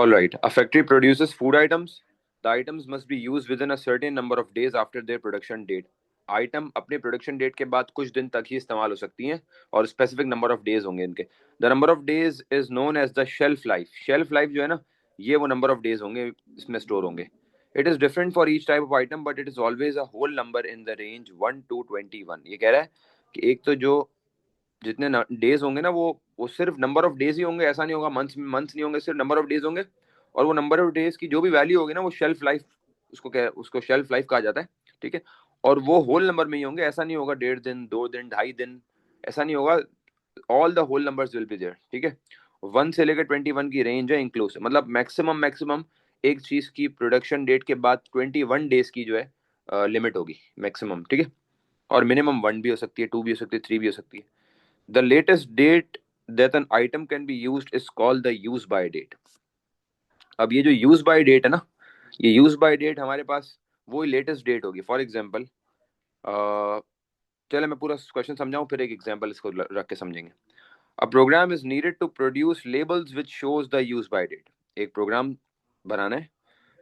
All right. A factory produces food items. The items must be used within a certain number of days after their production date. Item अपने production date के बाद कुछ दिन तक ही इस्तेमाल हो सकती हैं और स्पेसिफिक नंबर ऑफ डेज होंगे इनके. The number of days is known as the shelf life. Shelf life जो है ना, ये वो नंबर ऑफ डेज होंगे इसमें स्टोर होंगे. It is different for each type of item but it is always a whole number in the range 1 to 21. ये कह रहा है कि एक तो जो जितने डेज होंगे ना, वो सिर्फ नंबर ऑफ डेज ही होंगे. ऐसा नहीं होगा मंथ्स नहीं होंगे, सिर्फ नंबर ऑफ डेज होंगे. और वो नंबर ऑफ डेज की जो भी वैल्यू होगी ना, वो शेल्फ लाइफ, उसको शेल्फ लाइफ कहा जाता है. ठीक है. और वो होल नंबर में ही होंगे. ऐसा नहीं होगा 1.5 दिन, 2 दिन, 2.5 दिन, ऐसा नहीं होगा. All the whole numbers will be there. ठीक है. 1 से लेकर 21 की रेंज है इंक्लूसिव. मतलब मैक्सिमम एक चीज की प्रोडक्शन डेट के बाद 21 डेज की जो है लिमिट होगी मैक्सिमम. ठीक है. और मिनिमम 1 भी हो सकती है, 2 भी हो सकती है, 3 भी हो सकती है. The latest date that an item can be used is called the use by date. अब ये जो use by date है ना, ये use by date हमारे पास वो लेटेस्ट डेट होगी. फॉर एग्जाम्पल, चले मैं पूरा क्वेश्चन समझाऊं, फिर एक एग्जाम्पल इसको रख के समझेंगे. A program is needed to produce labels which shows the use by date. एक प्रोग्राम बनाना है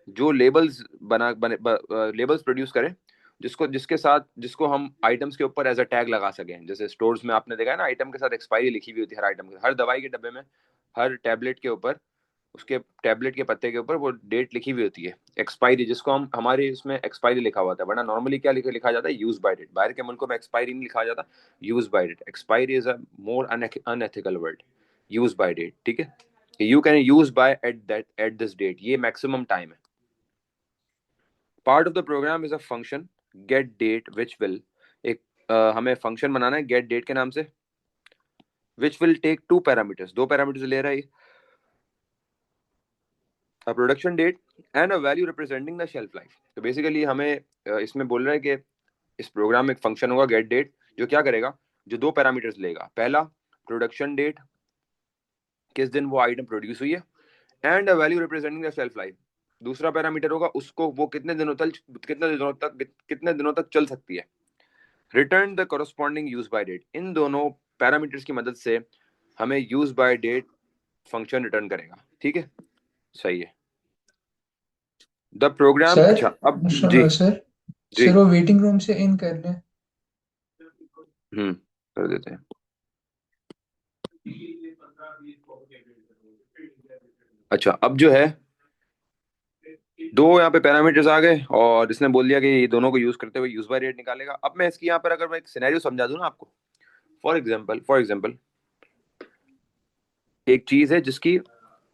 जो लेबल्स लेबल्स प्रोड्यूस करे, जिसको हम आइटम्स के ऊपर एज अ टैग लगा सकें. जैसे स्टोर्स में आपने देखा है ना, आइटम के साथ एक्सपायरी लिखी हुई होती है हर आइटम के. हर दवाई के डब्बे में, हर टैबलेट के ऊपर, उसके टैबलेट के पत्ते के ऊपर वो डेट लिखी हुई होती है, एक्सपायरी, जिसको हम हमारे उसमें एक्सपायरी लिखा हुआ था. वरना नॉर्मली क्या लिखा जाता है, यूज बाय डेट. बाहर के मुल्कों में एक्सपायरी नहीं लिखा जाता, use by date. Expiry is a more unethical word. Use by date. ठीक है. You can use by at this date, ये मैक्सिमम टाइम है. Part of the program is a function get date which will. एक हमें function बनाना है get date के नाम से, which will take 2 parameters. 2 parameters ले रहा है, a production date and a value representing the shelf life. तो बेसिकली हमें इसमें बोल रहा है कि इस प्रोग्राम में एक फंक्शन होगा गेट डेट, जो क्या करेगा, जो 2 पैरामीटर्स लेगा. पहला प्रोडक्शन डेट, किस दिन वो आइटम प्रोड्यूस हुई है, and a value representing the shelf life. दूसरा पैरामीटर होगा उसको वो कितने दिनों तक चल सकती है. Return the corresponding use by date. इन दोनों पैरामीटर्स की मदद से हमें use by date function return करेगा. ठीक है. सही है. The programme. सर अच्छा अब जी. सर जी. सर वो वेटिंग रूम से इन कर लें. कर देते हैं. अच्छा अब जो है, दो यहाँ पे पैरामीटर्स आ गए और इसने बोल दिया कि ये दोनों को यूज करते हुए यूज बाय रेट निकालेगा. अब मैं इसकी यहाँ पर अगर मैं एक सिनेरियो समझा दूं ना आपको. फॉर एग्जांपल एक चीज है जिसकी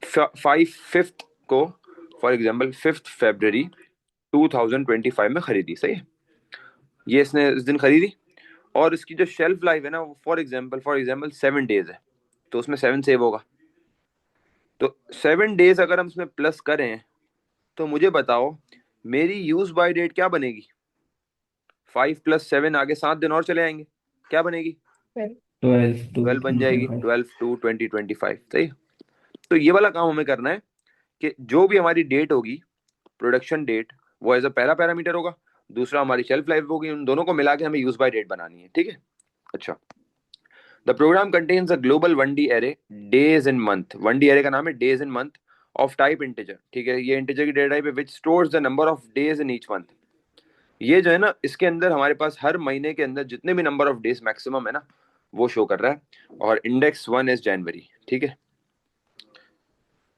5th को, फॉर एग्जांपल 5th February 2025 में खरीदी. सही है. ये इसने इस दिन खरीदी और इसकी जो शेल्फ लाइफ है ना, वो फॉर एग्जांपल 7 डेज है. तो उसमें 7 सेव होगा. तो 7 डेज अगर हम इसमें प्लस करें तो मुझे बताओ मेरी यूज बाय डेट क्या बनेगी. 5 + 7 आगे 7 दिन और चले आएंगे, क्या बनेगी, 12 बन जाएगी. 12/2/2025. सही. तो ये वाला काम हमें करना है कि जो भी हमारी डेट होगी, प्रोडक्शन डेट, वो एज अ पहला पैरामीटर होगा, दूसरा हमारी शेल्फ लाइफ होगी. उन दोनों को मिला के हमें यूज बाय डेट बनानी है. ठीक है. अच्छा. The program contains a global 1D array days in month. 1D array का नाम है days in month of type integer. ठीक है. ये इंटीजर की डेटा टाइप है which stores the number of days in each month. ये जो है ना, इसके अंदर हमारे पास हर महीने के अंदर जितने भी नंबर ऑफ डेज मैक्सिमम है ना, वो शो कर रहा है. और इंडेक्स 1 इज जनवरी. ठीक है.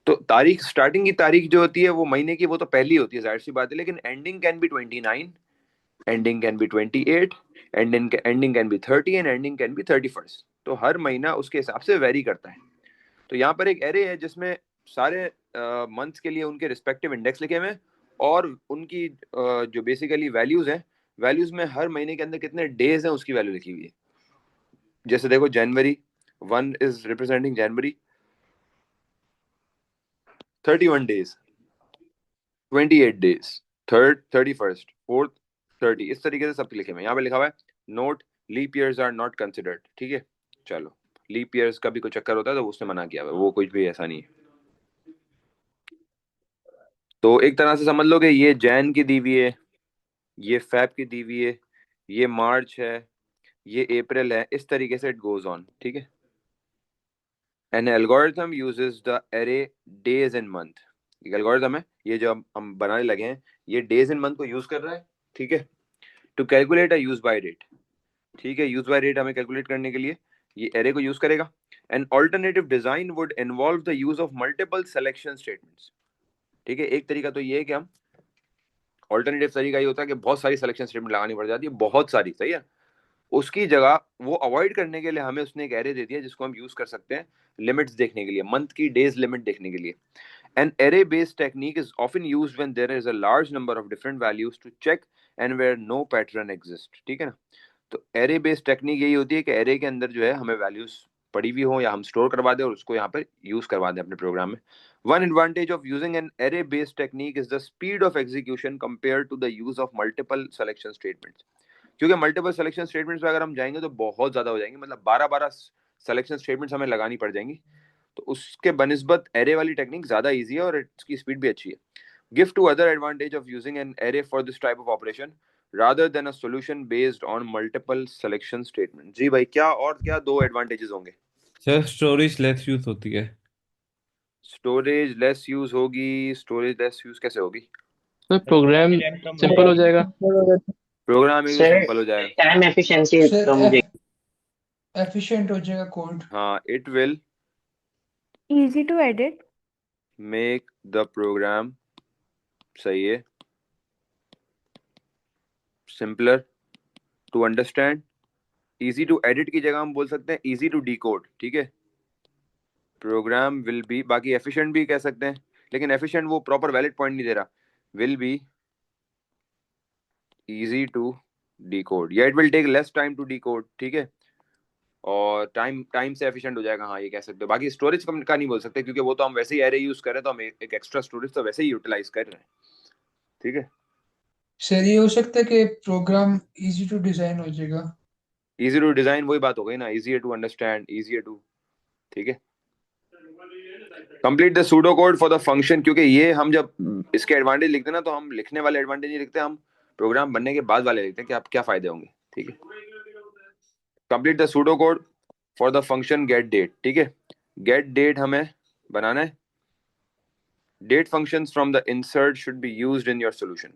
तो तारीख, स्टार्टिंग की तारीख जो होती है वो महीने की, वो तो पहली होती है, जाहिर सी बात है. लेकिन ending can be 29, ending can be 28, ending can be 30 and ending can be 31st. तो हर महीना उसके हिसाब से वेरी करता है. तो यहाँ पर एक एरे है जिसमें सारे मंथ्स के लिए उनके रिस्पेक्टिव इंडेक्स लिखे हुए हैं और उनकी जो बेसिकली वैल्यूज हैं, वैल्यूज में हर महीने के अंदर कितने डेज हैं उसकी वैल्यू लिखी हुई है. जैसे देखो, जनवरी 1 is representing January, 31 days, 28 days, third 31st, fourth 30. इस तरीके से सब लिखे हुए. यहाँ पे लिखा हुआ है note leap years are not considered. ठीक है. चलो, लीप ईयर्स का भी कोई चक्कर होता है तो उसने मना किया हुआ है, वो कुछ भी ऐसा नहीं है. तो एक तरह से समझ लो कि ये जैन की दी हुई है, ये फैब की दी हुई है, ये मार्च है, ये अप्रैल है. इस तरीके से इट गोज ऑन. ठीक है. An algorithm uses the array days and month. एक एल्गोरिथम है, ये जो हम बनाने लगे हैं, ये डेज इन मंथ को यूज कर रहा है, ठीक है, to calculate a use by date. ठीक है, यूज बाय डेट हमें कैलकुलेट करने के लिए ये एरे को यूज करेगा। An alternative design would involve the use of multiple selection statements. ठीक है, एक तरीका तो ये है कि हम, ऑल्टरनेटिव तरीका ये होता है कि बहुत सारी सिलेक्शन स्टेटमेंट लगानी पड़ जाती है, बहुत सारी, सही है। उसकी जगह वो अवॉइड करने के लिए हमें उसने एक एरे दे दिया जिसको हम यूज कर सकते हैं लिमिट्स देखने के लिए, मंथ की डेज लिमिट देखने के लिए। An array-based technique is often used when there is a large number of different values to check and where no pattern exists। ठीक है ना। तो एरे बेस्ड टेक्निक यही होती है कि एरे के अंदर जो है हमें वैल्यूज पड़ी हुई हो या हम स्टोर करवा दें और उसको यहाँ पर यूज करवा दें अपने प्रोग्राम में। One advantage of using an array based technique is the speed of execution compare to the use of multiple selection statements. क्योंकि मल्टीपल सिलेक्शन स्टेटमेंट्स पे अगर हम जाएंगे तो बहुत ज्यादा हो जाएंगे, मतलब 12-12 सिलेक्शन स्टेटमेंट्स हमें लगानी पड़ जाएंगी। तो उसके बनिस्बत एरे वाली टेक्निक ज्यादा इजी है और इसकी स्पीड भी अच्छी है। Give two other advantage of using an array for this type of operation rather than a solution based on multiple selection statement। जी भाई, क्या और क्या दो एडवांटेजेस होंगे? सर स्टोरेज लेस यूज होती है। स्टोरेज लेस यूज होगी? स्टोरेज लेस यूज कैसे होगी? तो प्रोग्राम सिंपल हो जाएगा। प्रोग्राम एकदम सर सिंपल हो जाएगा। टाइम एफिशिएंसी सर कम हो जाएगी। एफिशिएंट हो जाएगा कोड। हाँ, it will easy to edit, make the program, सही है, simpler to understand. Easy to edit की जगह हम बोल सकते हैं इजी टू डिकोड। ठीक है, प्रोग्राम विल बी, बाकी एफिशिएंट भी कह सकते हैं, लेकिन एफिशिएंट वो प्रॉपर वैलिड पॉइंट नहीं दे रहा। Will be easy to decode या it will take less time to decode. ठीक है, और टाइम टाइम से एफिशिएंट हो जाएगा, हाँ ये कह सकते हो। बाकी स्टोरेज कम का नहीं बोल सकते क्योंकि वो तो हम वैसे ही एरे यूज कर रहे हैं, तो हम एक एक्स्ट्रा स्टोरेज तो वैसे ही यूटिलाइज कर रहे हैं। ठीक है, सर ये हो सकता है कि प्रोग्राम इजी टू डिजाइन हो जाएगा। इजी टू डिजाइन वही बात हो गई ना, easy to understand, easy to. ठीक है, complete the pseudo code for the function, क्योंकि ये हम जब इसके एडवांटेज लिखते हैं ना तो हम लिखने वाले एडवांटेज नहीं लिखते, हम प्रोग्राम बनने के बाद वाले लिखते हैं कि आप क्या फायदे होंगे। ठीक है, complete the pseudo code for the function get date. ठीक है, गेट डेट हमें बनाना है। Date functions from the insert should be used in your solution.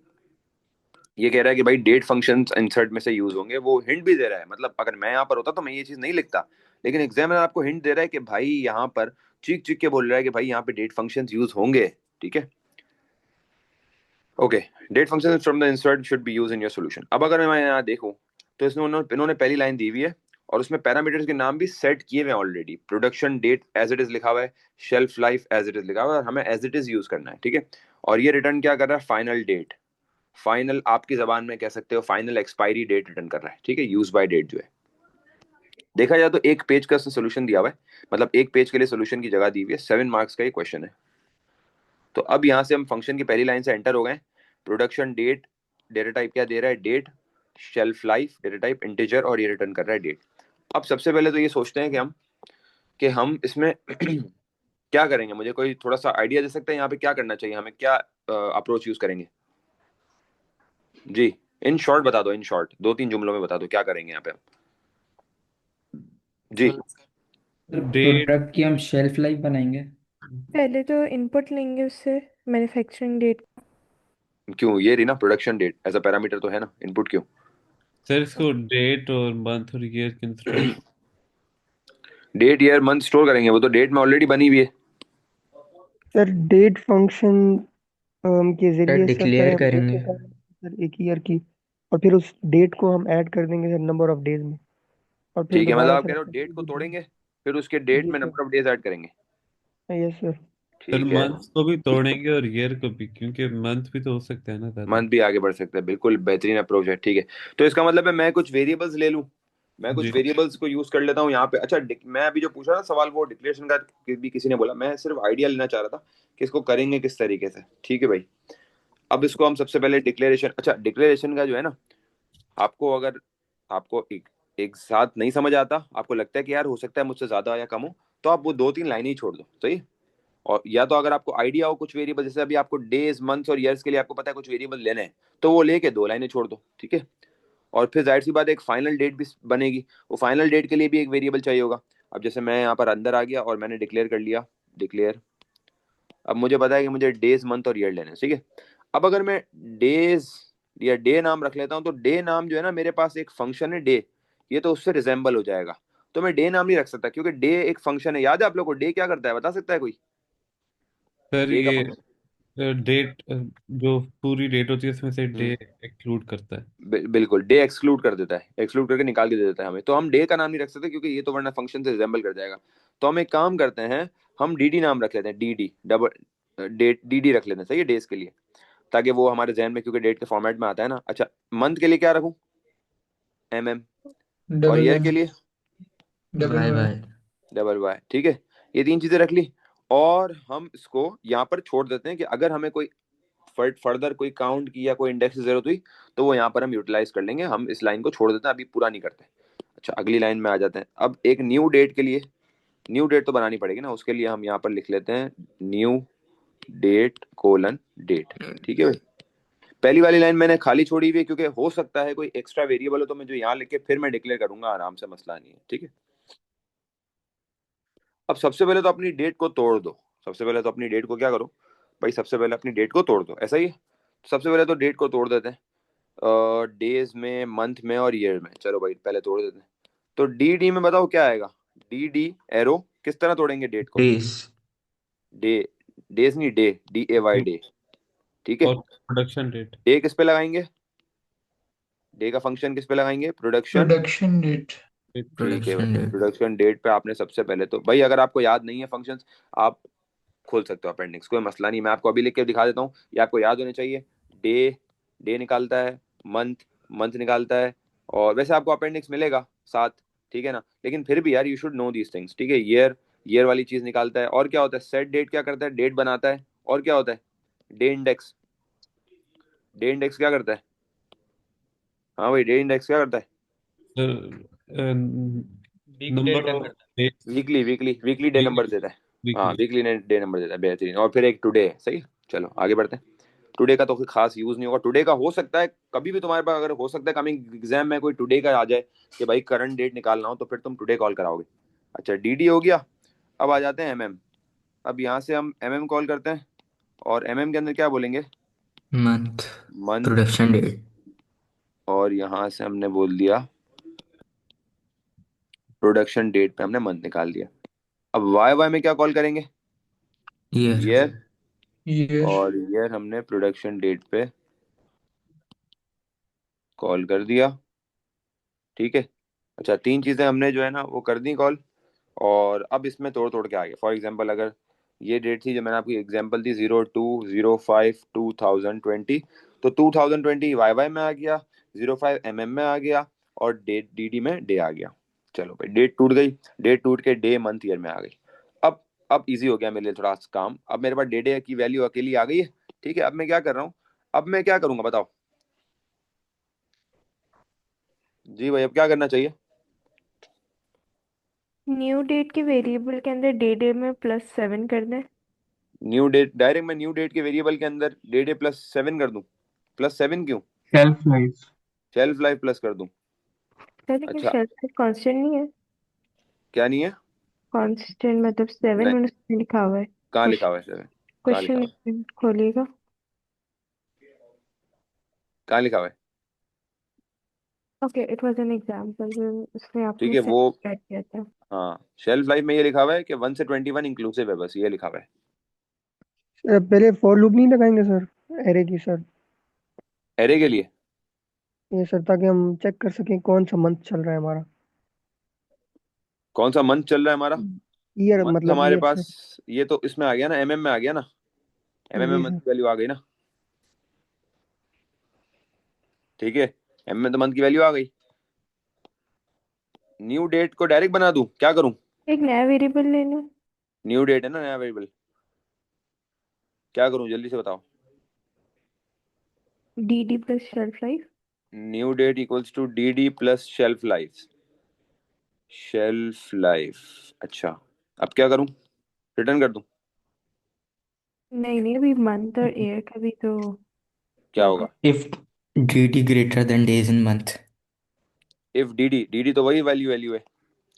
ये कह रहा है कि भाई डेट फंक्शंस इंसर्ट में से यूज होंगे, वो हिंट भी दे रहा है, मतलब अगर मैं यहाँ पर होता तो मैं ये चीज नहीं लिखता, लेकिन एग्जामिनर आपको हिंट दे रहा है कि भाई यहाँ पर चीख चीख के बोल रहा है कि भाई यहाँ पे डेट फंक्शंस यूज होंगे। ठीक है, okay, date functions from the insert should be use in your solution. अब अगर मैं यहाँ देखूँ तो इसमें इन्होंने पहली लाइन दी हुई है और उसमें पैरामीटर्स के नाम भी सेट किए हुए हैं already. Production date as it is लिखा हुआ है, shelf life as it is लिखा हुआ है, और हमें एज इट इज यूज करना है। ठीक है, और ये रिटर्न क्या कर रहा है? Final date. फाइनल आपकी जबान में कह सकते हो फाइनल एक्सपायरी डेट रिटर्न कर रहा है। ठीक है, यूज बाय डेट जो है, देखा जाए तो एक पेज का सोल्यूशन दिया हुआ है, मतलब एक पेज के लिए सोल्यूशन की जगह दी हुई है। 7 मार्क्स का ये क्वेश्चन है। तो अब यहाँ से हम फंक्शन की पहली लाइन से एंटर हो गए। प्रोडक्शन डेट, डेटा टाइप क्या दे रहा है? Date. Shelf life data type integer, और ये रिटर्न कर रहा है डेट। अब सबसे पहले तो ये सोचते हैं कि हम इसमें क्या करेंगे। मुझे कोई थोड़ा सा आइडिया दे सकता है यहाँ पे क्या करना चाहिए, हमें क्या अप्रोच यूज करेंगे? जी, इन शॉर्ट बता दो, इन शॉर्ट 2-3 जुमलों में बता दो क्या करेंगे यहाँ पे हम। जी, डेट। प्रोडक्ट की हम शेल्फ लाइफ बनाएंगे। पहले तो इनपुट लेंगे उससे मैन्युफैक्चरिंग डेट। क्यों? ये रही ना production date, as a parameter तो है ना, इनपुट क्यों? सर इसको डेट और मंथ और ईयर के store. Date year month store करेंगे, वो तो डेट में ऑलरेडी बनी हुई है। सर डेट फंक्शन के सर जरिए सर डिक्लेयर पहले हम डेट करेंगे। निकालेंगे सर एक ईयर की, और फिर उस डेट को हम ऐड कर देंगे सर नंबर ऑफ डेज में, और फिर ठीक है, मतलब दोबारा आप सर कह रहे हो ऐड डेट को करेंगे। तोड़ेंगे, फिर उसके डेट जी में sir, number of days add करेंगे। Yes sir. सर ठीक है, मंथ को भी तोड़ेंगे और ईयर को भी, क्योंकि मंथ भी तो हो सकता है ना दादा। मंथ भी आगे बढ़ सकता है, बिल्कुल बेहतरीन अप्रोच है। ठीक है, तो इसका मतलब है मैं कुछ वेरिएबल्स ले लूं, मैं जी कुछ वेरिएबल्स को यूज कर लेता हूँ यहाँ पे। अच्छा, मैं अभी जो पूछ रहा था सवाल, वो डिक्लेरेशन का भी किसी ने बोला, मैं सिर्फ आइडिया लेना चाह रहा था कि इसको करेंगे किस तरीके से। ठीक है भाई, अब इसको हम सबसे पहले डिक्लेरेशन, अच्छा डिक्लेरेशन का जो है ना, आपको अगर आपको एक साथ नहीं समझ आता, आपको लगता है कि यार हो सकता है मुझसे ज्यादा या कम हो, तो आप वो 2-3 लाइनें ही छोड़ दो, सही। और या तो अगर आपको आइडिया हो कुछ वेरिएबल, जैसे अभी आपको डेज मंथ्स और ईयर्स के लिए आपको पता है कुछ वेरिएबल लेने हैं, तो वो लेके 2 लाइनें छोड़ दो। ठीक है, और फिर जाहिर सी बात है एक फाइनल डेट भी बनेगी, वो फाइनल डेट के लिए भी एक वेरिएबल चाहिए होगा। अब जैसे मैं यहाँ पर अंदर आ गया और मैंने डिक्लेयर कर लिया, डिक्लेयर अब मुझे पता है कि मुझे डेज मंथ और ईयर लेने हैं, ठीक है। अब अगर मैं डेज या डे नाम रख लेता हूँ, तो डे नाम जो है ना, मेरे पास एक फंक्शन है डे, ये तो उससे रिजेंबल हो जाएगा। तो मैं डे नाम नहीं रख सकता, क्योंकि डे एक फंक्शन है। याद है आप लोग को डे क्या करता है, बता सकता है कोई? सर डे का ये फंक्शन डेट, जो पूरी डेट होती है उसमें से डे एक्सक्लूड करता है। बिल्कुल डे एक्सक्लूड कर देता है, एक्सक्लूड करके निकाल के दे देता है हमें। तो हम डे का नाम नहीं रख सकते, क्योंकि ये तो वरना फंक्शन से रिजेंबल कर जाएगा। तो हम एक काम करते हैं, हम डी डी नाम रख लेते हैं, D D double date, D D रख लेते हैं, सही है, डेज के लिए, ताकि वो हमारे जहन में, क्योंकि डेट के फॉर्मेट में आता है ना। अच्छा, मंथ के लिए क्या रखूं? M M. और डबल ईयर एम के लिए double Y Y Y. Double Y, ठीक है। ये तीन चीजें रख ली, और हम इसको यहाँ पर छोड़ देते हैं कि अगर हमें कोई फर्दर कोई काउंट की या कोई इंडेक्स की जरूरत हुई, तो वो यहाँ पर हम यूटिलाइज कर लेंगे। हम इस लाइन को छोड़ देते हैं, अभी पूरा नहीं करते। अच्छा, अगली लाइन में आ जाते हैं। अब एक न्यू डेट के लिए, न्यू डेट तो बनानी पड़ेगी ना, उसके लिए हम यहाँ पर लिख लेते हैं न्यू डेट कोलन डेट, ठीक है भाई। पहली वाली लाइन मैंने खाली छोड़ी हुई है, क्योंकि हो सकता है कोई एक्स्ट्रा वेरिएबल हो, तो मैं जो यहाँ लिख के फिर मैं डिक्लेयर करूंगा आराम से, मसला नहीं है, ठीक है। अब सबसे पहले तो अपनी डेट को तोड़ दो। सबसे पहले तो अपनी डेट को क्या करो भाई, सबसे पहले अपनी डेट को तोड़ दो, ऐसा ही है। सबसे पहले तो डेट को तोड़ देते हैं, डेज में, मंथ में और ईयर में। चलो भाई पहले तोड़ देते हैं। तो डी डी में बताओ क्या आएगा? डी डी एरो, किस तरह तोड़ेंगे डेट को? डेज। डे, डेज नहीं, day, D A Y day, ठीक है। और प्रोडक्शन डेट। डे किस पे लगाएंगे? डे का फंक्शन किस पे लगाएंगे? प्रोडक्शन, प्रोडक्शन डेट ठीक है भाई। Production date. प्रोडक्शन डेट पे आपने सबसे पहले तो भाई, अगर आपको याद नहीं है फंक्शंस, आप खोल सकते हो अपेंडिक्स, कोई मसला नहीं। मैं आपको अभी लिख के दिखा देता हूँ, ये आपको याद होने चाहिए। डे, डे निकालता है, मंथ, मंथ निकालता है, और वैसे आपको अपेंडिक्स मिलेगा साथ, ठीक है ना, लेकिन फिर भी यार you should know these things, ठीक है। ईयर, ईयर वाली चीज निकालता है। और क्या होता है? सेट डेट क्या करता है? डेट बनाता है। और क्या होता है? डे इंडेक्स, डे इंडेक्स क्या करता है? हाँ भाई, डे इंडेक्स क्या करता है? Number of days weekly, weekly day number देता है। हाँ, वीकली। वीकली डे नंबर देता है, बेहतरीन। और फिर एक टुडे है, सही है। चलो आगे बढ़ते हैं। टुडे का तो कोई खास यूज नहीं होगा। टुडे का हो सकता है कभी भी तुम्हारे पास, अगर हो सकता है कमिंग एग्जाम में कोई टुडे का आ जाए कि भाई करंट डेट निकालना हो, तो फिर तुम टुडे कॉल कराओगे। अच्छा, डी हो गया। अब आ जाते हैं एमएम। अब यहाँ से हम एमएम कॉल करते हैं, और एमएम के अंदर क्या बोलेंगे? मंथ। मंथ। Production date. और यहाँ से हमने बोल दिया प्रोडक्शन डेट पे हमने मंथ निकाल दिया। अब वाई वाई में क्या कॉल करेंगे? ईयर। ईयर। ईयर और ईयर हमने प्रोडक्शन डेट पे कॉल कर दिया, ठीक है। अच्छा, तीन चीजें हमने जो है ना वो कर दी कॉल। और अब इसमें तोड़ तोड़ के आ गया। फॉर एग्जांपल, अगर ये डेट थी जो मैंने आपकी एग्जांपल दी, 02/05/2020, तो 2020 वाई वाई में आ गया, 05 एम में आ गया, और डेट डी डी में डे आ गया। चलो भाई, डेट टूट गई। डेट टूट के डे मंथ ईयर में आ गई। अब अब इजी हो गया मेरे लिए थोड़ा सा काम। अब मेरे पास डे डे की वैल्यू अकेली आ गई है, ठीक है। अब मैं क्या कर रहा हूँ? अब मैं क्या करूंगा बताओ जी भाई, अब क्या करना चाहिए? न्यू डेट के वेरिएबल के अंदर डे में +7 कर दें। न्यू डेट, डायरेक्ट मैं न्यू डेट के वेरिएबल के अंदर डे डे +7 कर दूं? +7 क्यों? Shelf life. Shelf life plus कर दूं? सर लेकिन अच्छा, शेल्फ लाइफ कांस्टेंट नहीं है। क्या नहीं है? कांस्टेंट मतलब 7 नहीं, उन्होंने लिखा हुआ है। कहाँ लिखा क्वेश्चन, हुआ है 7? कहाँ लिखा हुआ है? क्वेश्चन खोलिएगा। कहाँ लिखा हुआ है? Okay, it was an example, उसमें ठीक आपने है वो, सेट ऐड किया था। हाँ, शेल्फ लाइफ में ये लिखा हुआ है कि 1 से 21 इंक्लूसिव है, बस ये लिखा हुआ है। पहले फॉर लूप नहीं लगाएंगे सर, एरे की सर? एरे के लिए? ये सर, ताकि हम चेक कर सकें कौन सा मंथ चल रहा है हमारा। कौन सा मंथ चल रहा है हमारा? ईयर, मंथ मतलब हमारे ईयर पास, सर। ये तो इसमें आ गया ना, एमएम में आ गया ना, एमएम में जी मंथ सर। की वैल्यू आ गई ना, ठीक है। एम में तो मंथ की वैल्यू आ गई। न्यू डेट को डायरेक्ट बना दूं, क्या करूं? एक नया वेरिएबल ले लो। न्यू डेट है ना, नया वेरिएबल, क्या करूं जल्दी से बताओ? D plus shelf life. New date equals to D D plus shelf life, shelf life. अच्छा, अब क्या करूं? रिटर्न कर दूं? नहीं नहीं, अभी मंथ और ईयर का भी तो क्या होगा। होगा? If D D greater than days in month. If D D, D D तो वही वैल्यू वैल्यू है,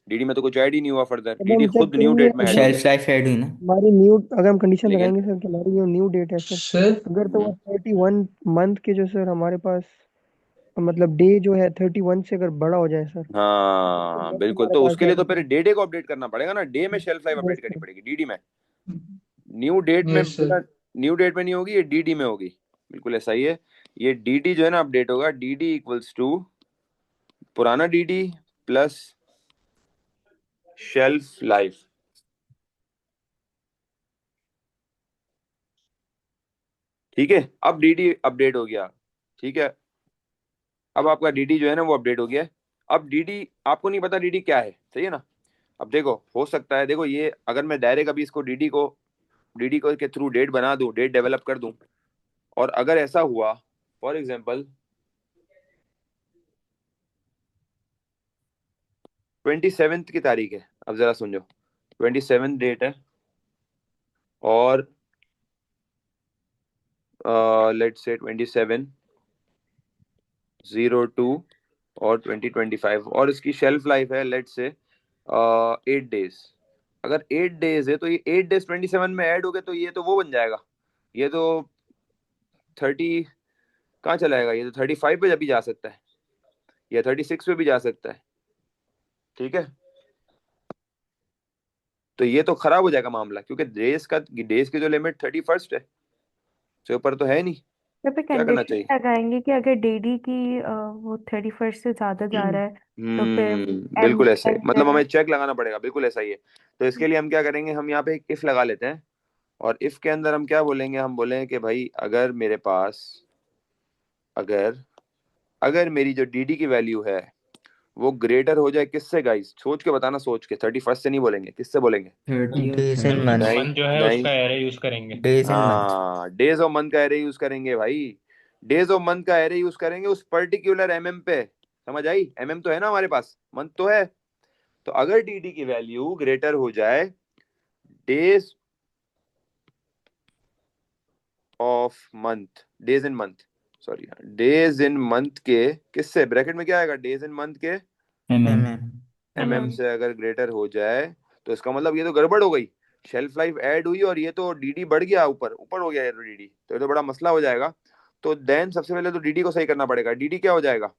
डीडी में तो कुछ ऐड ही नहीं हुआ फर्दर, अब डीडी हम चेक खुद न्यू करेंगे डेट में ऐड हो गया। शेल्फ लाइफ ऐड हुई ना। हमारी न्यू, अगर हम कंडीशन लेकिन लगाएंगे सर कि हमारी जो न्यू डेट है सर, सर अगर तो वो 31 मंथ के जो सर हमारे पास मतलब डे जो है 31 से अगर बड़ा हो जाए सर, तो हाँ month बिल्कुल, हमारे तो पास उसके लिए तो जाएगा फिर सर। डे को अपडेट करना पड़ेगा ना, डे में शेल्फ लाइफ यस अपडेट करनी सर, पड़ेगी, डीडी में। न्यू डेट में यस सर। न्यू डेट में नहीं होगी, ये डीडी में होगी। बिल्कुल ऐसा ही है, ये डीडी जो है ना अपडेट होगा, डीडी इक्वल्स टू पुराना डीडी प्लस शेल्फ लाइफ। ठीक है, अब डीडी अपडेट हो गया। ठीक है, अब आपका डीडी जो है ना वो अपडेट हो गया है। अब डीडी आपको नहीं पता डीडी क्या है, सही है ना। अब देखो हो सकता है, देखो ये अगर मैं डायरेक्ट अभी इसको डीडी को के थ्रू डेट बना दूं, डेट डेवलप कर दूं, और अगर ऐसा हुआ फॉर एग्जांपल 27 की तारीख है, अब जरा समझो 27 डेट है, और लेट्स से 27/02 और 2025, और इसकी शेल्फ लाइफ है लेट्स से 8 डेज। अगर 8 डेज है तो ये 8 डेज 27 में ऐड हो गए, तो ये तो वो बन जाएगा, ये तो 30 कहाँ चला जाएगा, ये तो 35 पे भी जा सकता है, या 36 पे भी जा सकता है। ठीक है, तो ये तो खराब हो जाएगा मामला, क्योंकि डेज की जो लिमिट 31 है, उससे ऊपर तो है नहीं। यहाँ पे क्या करना कंडीशन चाहिए? लगाएंगे कि अगर डीडी की वो 31 से ज्यादा जा रहा है तो फिर एम बिल्कुल ऐसा ही, एम मतलब हमें चेक लगाना पड़ेगा, बिल्कुल ऐसा ही है। तो इसके लिए हम क्या करेंगे, हम यहाँ पे एक इफ लगा लेते हैं, और इफ के अंदर हम क्या बोलेंगे, हम बोलेंगे कि भाई अगर मेरे पास अगर अगर मेरी जो डीडी की वैल्यू है वो ग्रेटर हो जाए किससे गाइस, सोच के बताना, सोच के, 31 से नहीं बोलेंगे, किससे बोलेंगे? 30 days in in month. Month जो है नाइन, उसका एरे यूज करेंगे। Days in month. हाँ डेज ऑफ मंथ का एरे यूज करेंगे भाई, डेज ऑफ मंथ का एरे यूज करेंगे उस पर्टिकुलर एमएम पे। समझ आई, एमएम तो है ना हमारे पास, मंथ तो है। तो अगर डीडी की वैल्यू ग्रेटर हो जाए days of month, days in month, sorry days in month के किससे, ब्रैकेट में क्या आएगा, डेज इन मंथ के एमएम। एमएम से अगर ग्रेटर हो जाए, तो इसका मतलब ये तो गड़बड़ हो गई, शेल्फ लाइफ ऐड हुई और ये तो डीडी बढ़ गया, ऊपर ऊपर हो गया ये तो डीडी, तो ये तो बड़ा मसला हो जाएगा। तो देन सबसे पहले तो डीडी को सही करना पड़ेगा, डीडी क्या हो जाएगा,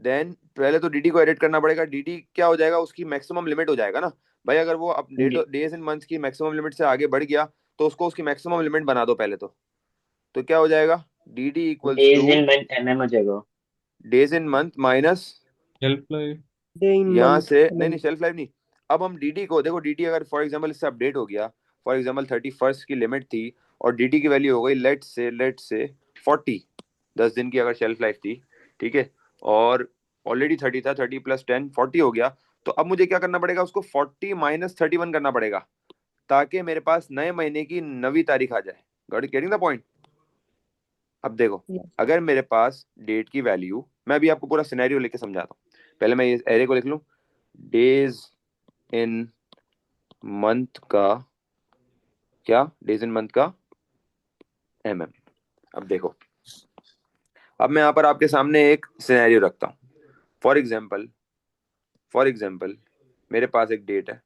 देन पहले तो डीडी को एडिट करना पड़ेगा, डीडी क्या हो जाएगा, उसकी मैक्सिमम लिमिट हो जाएगा ना भाई, अगर वो अब डेज इन मंथ की मैक्सिमम लिमिट से आगे बढ़ गया तो उसको उसकी मैक्सिमम लिमिट बना दो पहले तो क्या हो जाएगा, DD equals days to in month MM हो जाएगा। Days in month minus shelf life. Day in यहाँ मंथ से, नहीं शेल्फ लाइफ नहीं। अब हम डीडी को देखो, डीडी अगर फॉर एग्जांपल इससे अपडेट हो गया, फॉर एग्जांपल 31 की लिमिट थी और डीडी की वैल्यू हो गई लेट्स से 40, 10 दिन की अगर शेल्फ लाइफ थी, ठीक है, और ऑलरेडी 30 था, 30 + 10 40 हो गया। तो अब मुझे क्या करना पड़ेगा, उसको 40 - 31 करना पड़ेगा, ताकि मेरे पास नए महीने की 9वीं तारीख आ जाए। Got it, getting the point? अब देखो, अगर मेरे पास डेट की वैल्यू, मैं अभी आपको पूरा सिनेरियो लेके समझाता हूँ, पहले मैं इस एरे को लिख लूँ, डेज इन मंथ का क्या, डेज इन मंथ का एमएम। अब देखो, अब मैं यहाँ पर आपके सामने एक सिनेरियो रखता हूँ। फॉर एग्जाम्पल मेरे पास एक डेट है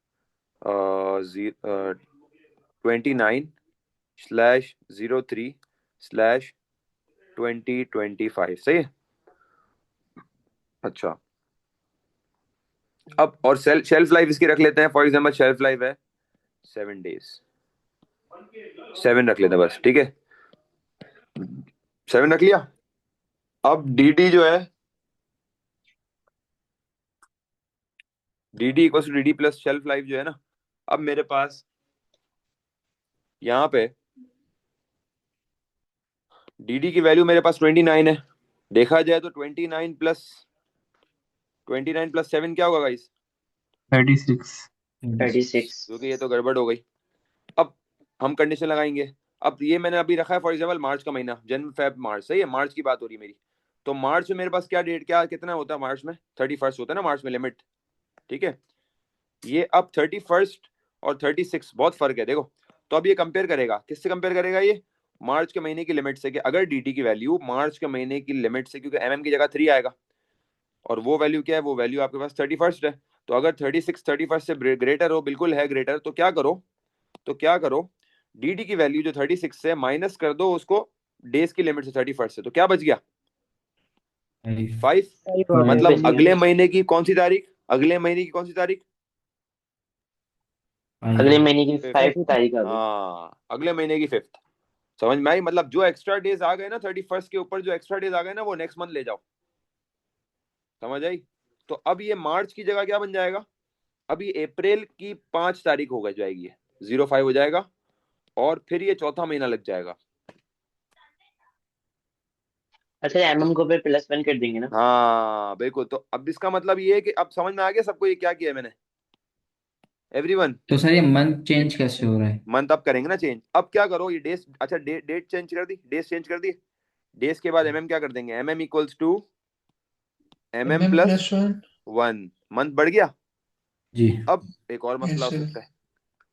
29/03/2025, सही है। अच्छा, अब और शेल्फ लाइफ इसकी रख लेते हैं, फॉर एग्जाम्पल शेल्फ लाइफ है 7 डेज, 7 रख लेते हैं बस, ठीक है, 7 रख लिया। अब डीडी जो है, DD equal to DD plus shelf life जो है ना, अब मेरे पास यहाँ पे डीडी की वैल्यू मेरे पास 29 है, देखा जाए तो 29 + 7 क्या होगा गाइस, 36। 36। क्योंकि ये तो गड़बड़ हो गई। अब हम कंडीशन लगाएंगे, अब ये मैंने अभी रखा है फॉर एग्जांपल मार्च का महीना, जनवरी फेब मार्च, सही है, मार्च की बात हो रही है मेरी। तो मार्च में मेरे पास क्या डेट, क्या कितना होता है मार्च में, 31 होता है ना मार्च में लिमिट, ठीक है। ये अब 31 और 36 बहुत फर्क है, देखो। तो अब ये कंपेयर करेगा, किससे कंपेयर करेगा, ये मार्च के महीने की लिमिट से, कि अगर डीटी की वैल्यू मार्च के महीने की लिमिट से, क्योंकि एमएम की जगह 3 आएगा, और वो वैल्यू क्या है, वो वैल्यू आपके पास 31 है। तो अगर 36 31 से ग्रेटर हो, बिल्कुल है ग्रेटर, तो क्या करो, dd की वैल्यू जो 36 से माइनस कर दो उसको डेज की लिमिट से 31 से, तो क्या बच गया 5। मतलब Specific अगले महीने की कौन सी तारीख, अगले महीने की कौन सी तारीख, अगले महीने की 5 5th। तारीख आ गई। हाँ, अगले महीने की 5th। समझ में आई? मतलब जो एक्स्ट्रा डेज आ गए ना 31 के ऊपर, जो एक्स्ट्रा डेज आ गए ना वो नेक्स्ट मंथ ले जाओ। समझ आई? तो अब ये मार्च की जगह क्या बन जाएगा, अब ये अप्रैल की 5 तारीख हो जाएगी, 05 हो जाएगा, और फिर ये चौथा महीना लग जाएगा। अच्छा, एमएम को फिर +1 कर देंगे ना। हाँ बिल्कुल। तो अब इसका मतलब ये है कि अब समझ में आ गया सबको ये क्या किया है मैंने, एवरीवन? तो सर ये मंथ चेंज कैसे हो रहा है? मंथ अब करेंगे ना चेंज। अब क्या करो, ये डेज, अच्छा डेट चेंज कर दी, डेज चेंज कर दी, डेज के बाद एमएम क्या कर देंगे, MM equals to MM mm plus plus 1 1, month बढ़ गया। जी। अब एक और yes मसला हो sir सकता है,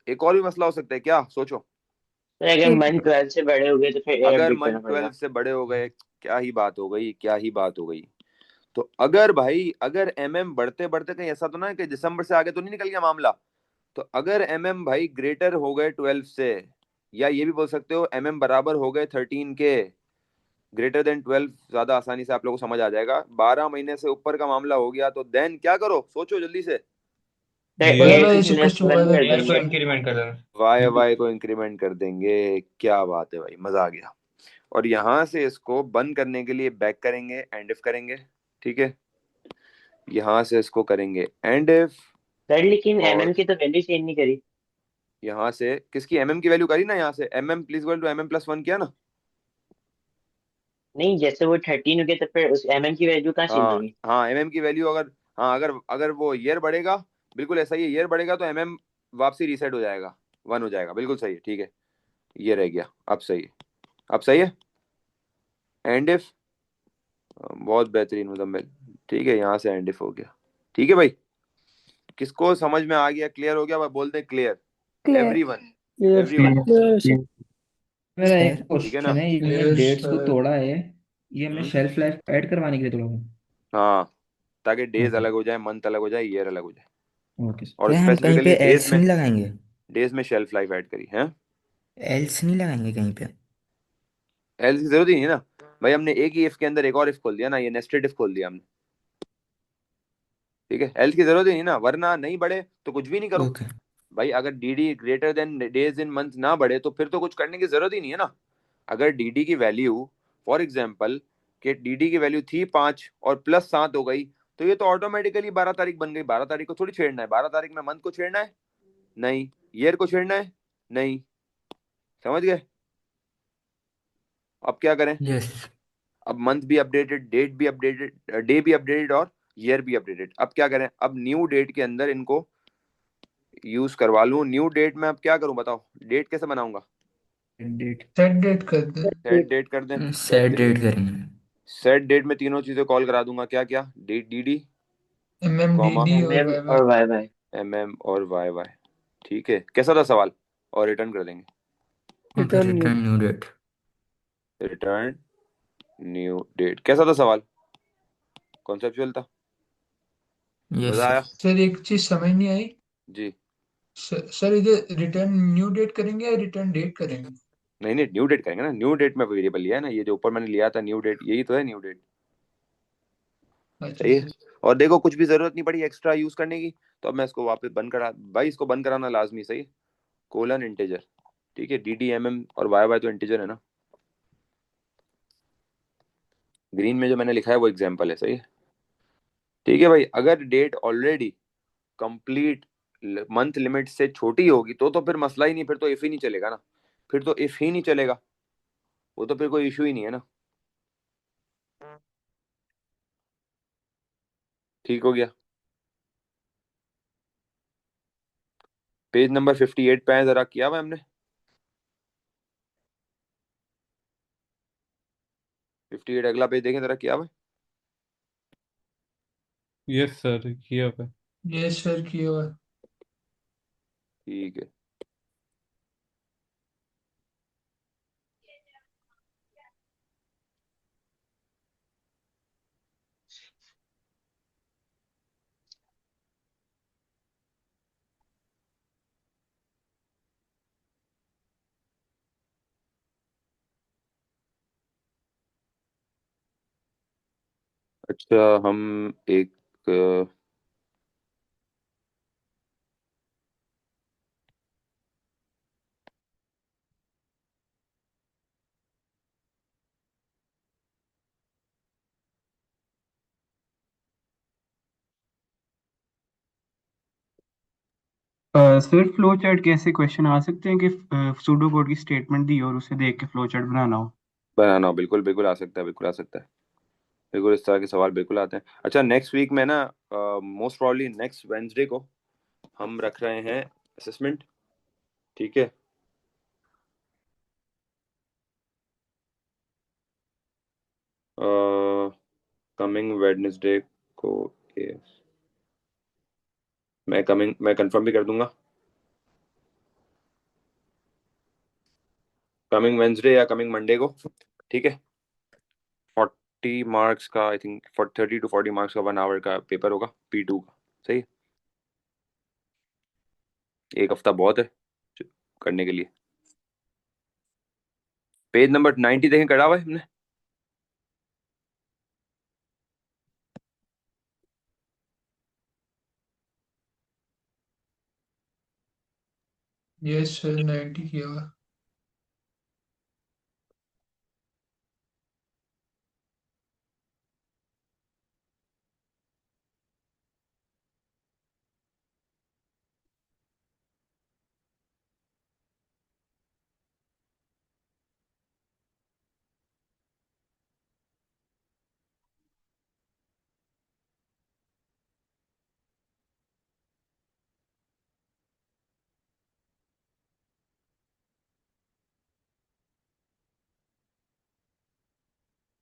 एक और भी मसला हो सकता है, क्या सोचो। तो अगर ठीक मंथ 12 से बड़े हो गए तो फिर अगर अपडेट मंथ करना 12 पड़ेगा। से बड़े हो गए, क्या ही बात हो गई, क्या ही बात हो गई। तो अगर भाई, अगर एमएम बढ़ते बढ़ते कहीं ऐसा तो ना है कि दिसंबर से आगे तो नहीं निकल गया मामला, तो अगर एमएम भाई ग्रेटर हो गए 12 से, या ये भी बोल सकते हो एमएम बराबर हो गए 13 के, ग्रेटर देन 12, ज्यादा आसानी से आप लोगों को समझ आ जाएगा, 12 महीने से ऊपर का मामला हो गया, तो देन क्या करो, सोचो जल्दी से। तो y 8 by is equals plus to 1 y by कर plus देंगे। 1 इंक्रीमेंट कर देना। वाई को इंक्रीमेंट कर देंगे। क्या बात है भाई, मजा आ गया। और यहां से इसको बंद करने के लिए बैक करेंगे, एंड इफ करेंगे, ठीक है, यहां से इसको करेंगे एंड इफ, सर लेकिन और एमएम की तो वैल्यू चेंज नहीं करी। यहां से किसकी, एमएम की वैल्यू करी ना, यहाँ से MM please equal to MM plus 1 किया ना। नहीं, जैसे वो 13 हो गया तो फिर उस एमएम की वैल्यू कहाँ चेंज हाँ होगी। हाँ, एमएम की वैल्यू अगर, हाँ अगर अगर वो ईयर बढ़ेगा, बिल्कुल ऐसा ही है, ईयर बढ़ेगा तो एमएम वापसी रीसेट हो जाएगा, 1 हो जाएगा, बिल्कुल सही है, ठीक है, ये रह गया, अब सही है, अब सही है। एंड इफ, बहुत बेहतरीन मुजम्मिल, ठीक है, यहाँ से एंड इफ हो गया, ठीक है भाई। किसको समझ में आ गया, क्लियर हो गया भाई, बोलते हैं clear, clear. Everyone, clear everyone, मेरा एक सर ठीक है ना। क्वेश्चन है, ये yes डेट्स को sir तोड़ा है, ये हमने हम्म, शेल्फ लाइफ ऐड करवाने के लिए तोड़ा है? हाँ, ताकि डेज ओके। अलग हो जाए, मंथ अलग हो जाए, ईयर अलग हो जाए, ओके सर। और क्या हम कहीं पे स्पेसिफिकली एल्स नहीं लगाएंगे? डेज में शेल्फ लाइफ ऐड करी है। एल्स नहीं लगाएंगे कहीं पे? एल्स की जरूरत ही नहीं है ना भाई, हमने एक ही इफ के अंदर एक और इफ खोल दिया ना, ये नेस्टेड इफ खोल दिया हमने, ठीक है, एल्स की जरूरत ही नहीं ना, वरना नहीं बढ़े तो कुछ भी नहीं करो ओके। भाई। अगर DD greater than days in month ना बढ़े तो फिर तो कुछ करने की जरूरत ही नहीं है ना। अगर डीडी की वैल्यू, फॉर एग्जाम्पल, कि डीडी की वैल्यू थी 5 और +7 हो गई, तो ये तो ऑटोमेटिकली 12 तारीख बन गई। 12 तारीख को थोड़ी छेड़ना है, 12 तारीख में मंथ को छेड़ना है नहीं, ईयर को छेड़ना है नहीं, समझ गए? अब क्या करें, यस। अब मंथ भी अपडेटेड, डेट भी अपडेटेड, डे भी अपडेटेड, और ईयर भी अपडेटेड। अब क्या करें, अब न्यू डेट के अंदर इनको यूज करवा लूं। न्यू डेट में अब क्या करूं बताओ, डेट कैसे बनाऊंगा, डेट। set date कर दे सेट डेट कर दें, सेट डेट करेंगे। सेट डेट में तीनों चीजें कॉल करा दूंगा, क्या क्या, डेट डीडी, कॉमा mmdd और एमएम y by और वाई वाई। एमएम और वाई वाई, ठीक है, कैसा था सवाल, और रिटर्न कर देंगे, okay, return new. Return new date. Return new date, कैसा था सवाल, कॉन्सेप्चुअल था, यस मजा सर। आया? सर एक चीज समझ नहीं आई जी, सर इधर रिटर्न न्यू डेट करेंगे या रिटर्न डेट करेंगे नहीं नहीं, न्यू डेट करेंगे ना, न्यू डेट में वेरिएबल लिया है ना, ये जो ऊपर मैंने लिया था न्यू डेट, यही तो है न्यू डेट, अच्छा सही है। सर और देखो कुछ भी जरूरत नहीं पड़ी एक्स्ट्रा यूज करने की, तो अब मैं इसको वापस बंद करा भाई, इसको बंद कराना लाजमी, सही है, कोलन इंटीजर, ठीक है, डी डी एम एम और वाई वाई तो इंटीजर है ना, ग्रीन में जो मैंने लिखा है वो एग्जाम्पल है, सही है, ठीक है भाई। अगर date already complete month limit से छोटी होगी तो फिर मसला ही नहीं, फिर तो इफ ही नहीं चलेगा ना, फिर तो इफ ही नहीं चलेगा, वो तो फिर कोई इशू ही नहीं है ना, ठीक हो गया। पेज नंबर 58 पे है, जरा किया हुआ है हमने, 58 अगला पेज देखें जरा, किया हुआ है, यस सर, किया हुआ है। यस सर किया हुआ है ठीक है। अच्छा, हम एक सर फ्लो चार्ट कैसे क्वेश्चन आ सकते हैं कि सूडो कोड की स्टेटमेंट दी और उसे देख के फ्लो चार्ट बनाना हो? बनाना हो, बिल्कुल बिल्कुल आ सकता है, बिल्कुल आ सकता है, बिल्कुल इस तरह के सवाल बिल्कुल आते हैं। अच्छा, नेक्स्ट वीक में ना, मोस्ट प्रॉब्ली नेक्स्ट वेंसडे को हम रख रहे हैं असेसमेंट, ठीक है? कमिंग वेडनेसडे को, yes, मैं कंफर्म भी कर दूंगा, कमिंग वेंसडे या कमिंग मंडे को, ठीक है? 40 मार्क्स का, आई थिंक 30 to 40 मार्क्स का 1 आवर का पेपर होगा, P2 का। सही है? एक हफ्ता बहुत है करने के लिए। पेज नंबर 90 देखें, करा हुआ है हमने। यस सर 90 किया हुआ।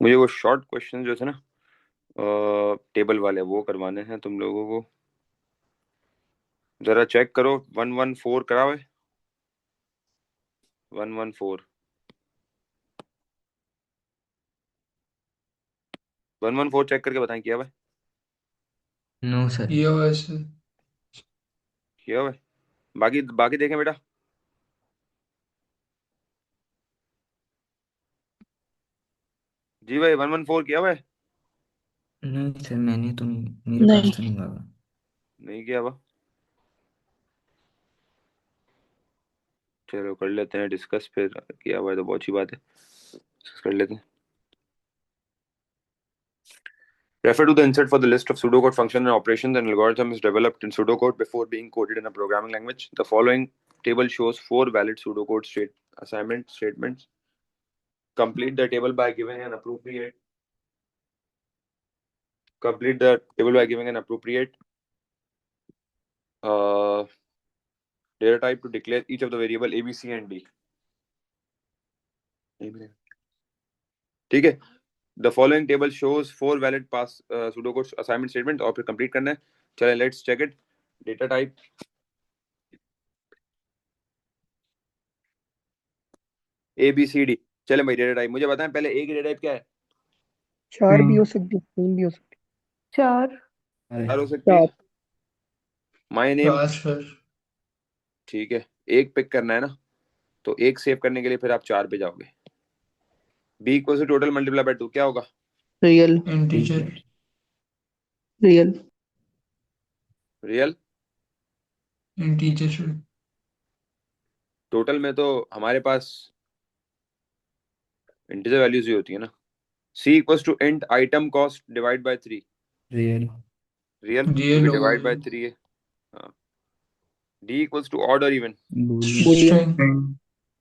मुझे वो शॉर्ट क्वेश्चन जो थे ना, टेबल वाले, वो करवाने हैं तुम लोगों को। जरा चेक करो, 114 करा हुआ है? 114 114 चेक करके बताएं, किया हुआ है? No sir. किया हुआ है सर। किया हुआ है? बाकी बाकी देखें बेटा। जी भाई, 114 किया हुआ है? नहीं सर, मैंने तो नहीं, मेरे नहीं। पास तो नहीं हुआ हुआ। नहीं किया हुआ? चलो कर लेते हैं डिस्कस फिर, किया हुआ है तो बहुत अच्छी बात है, डिस्कस कर लेते हैं। Refer to the insert for the list of pseudocode functions and operations and algorithms developed in pseudocode before being coded in a programming language. The following table shows 4 valid pseudocode assignment statements. Complete the table by giving an appropriate uh, data type to declare each of the variable A, B, C and D. ठीक है? The following table shows 4 valid pass pseudocode assignment statements, और फिर complete करना है। चलें, let's check it. Data type A, B, C, D। चलें भाई, data type मुझे बताएं पहले, A की डेटा टाइप क्या है? 4 भी हो सकती है, 3 भी हो सकती 4। चार हो है। सकती है। 4। My name, 4 sir. ठीक है, एक पिक करना है ना, तो एक सेव करने के लिए फिर आप 4 पे जाओगे। B equal to total multiply by 2 क्या होगा? Real. Integer. Real. Real. Integer sir. Total में तो हमारे पास इंटीजर वैल्यूज ही होती है ना। C equal to int item cost divide by 3। Real. Real, real क्योंकि होगा डिवाइड बाय 3 है। हाँ। डी इक्वल टू ऑड और even? Boolean. Boolean.